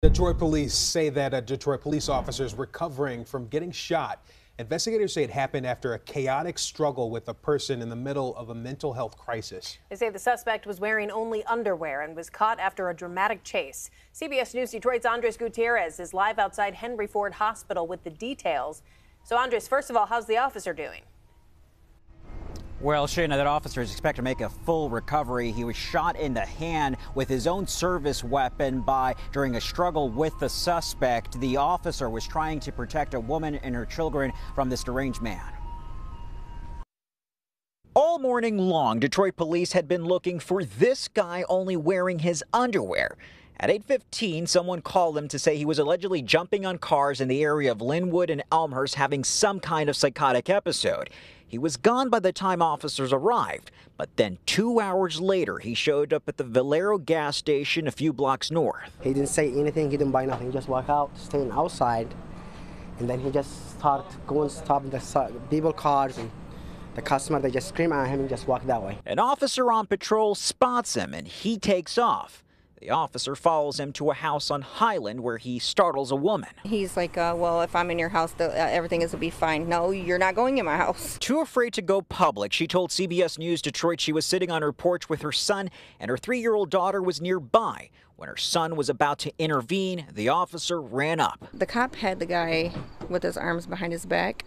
Detroit police say that a Detroit police officer is recovering from getting shot. Investigators say it happened after a chaotic struggle with a person in the middle of a mental health crisis. They say the suspect was wearing only underwear and was caught after a dramatic chase. CBS News Detroit's Andres Gutierrez is live outside Henry Ford Hospital with the details. So, Andres, first of all, how's the officer doing? Well, Shayna, that officer is expected to make a full recovery. He was shot in the hand with his own service weapon during a struggle with the suspect. The officer was trying to protect a woman and her children from this deranged man. All morning long, Detroit police had been looking for this guy only wearing his underwear. At 8:15, someone called him to say he was allegedly jumping on cars in the area of Linwood and Elmhurst having some kind of psychotic episode. He was gone by the time officers arrived, but then 2 hours later, he showed up at the Valero gas station a few blocks north. He didn't say anything, he didn't buy nothing, he just walked out, staying outside, and then he just started going, stopping the people cars, and the customer, they just scream at him and just walk that way. An officer on patrol spots him, and he takes off. The officer follows him to a house on Highland where he startles a woman. He's like, well, if I'm in your house, everything is to be fine. No, you're not going in my house. Too afraid to go public, she told CBS News Detroit she was sitting on her porch with her son and her 3-year-old daughter was nearby. When her son was about to intervene, the officer ran up. The cop had the guy with his arms behind his back,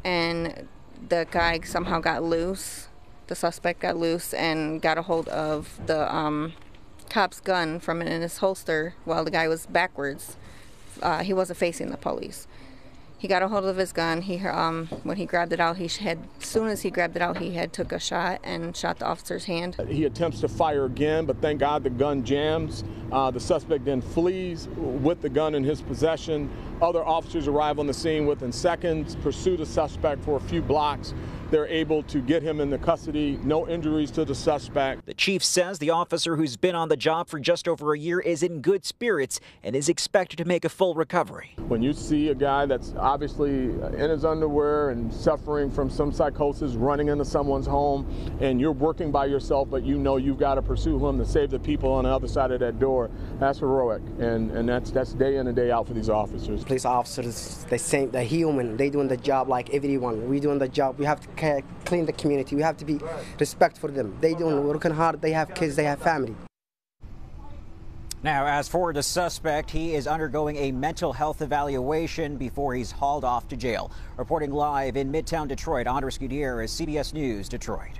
and the guy somehow got loose. The suspect got loose and got a hold of the cop's gun from in his holster while the guy was backwards. He wasn't facing the police. He got a hold of his gun. When he grabbed it out, as soon as he grabbed it out, he had took a shot and shot the officer's hand. He attempts to fire again, but thank God the gun jams. The suspect then flees with the gun in his possession. Other officers arrive on the scene within seconds, pursue the suspect for a few blocks. They're able to get him into custody. No injuries to the suspect. The chief says the officer, who's been on the job for just over a year, is in good spirits and is expected to make a full recovery. When you see a guy that's obviously in his underwear and suffering from some psychosis, running into someone's home, and you're working by yourself, but you know you've got to pursue him to save the people on the other side of that door, that's heroic. And that's day in and day out for these officers. Police officers, they're human. They doing the job like everyone. We doing the job. We have to clean the community. We have to be respectful for them. They doing working hard. They have kids. They have family. Now, as for the suspect, he is undergoing a mental health evaluation before he's hauled off to jail. Reporting live in Midtown Detroit, Andres Gutierrez, CBS News, Detroit.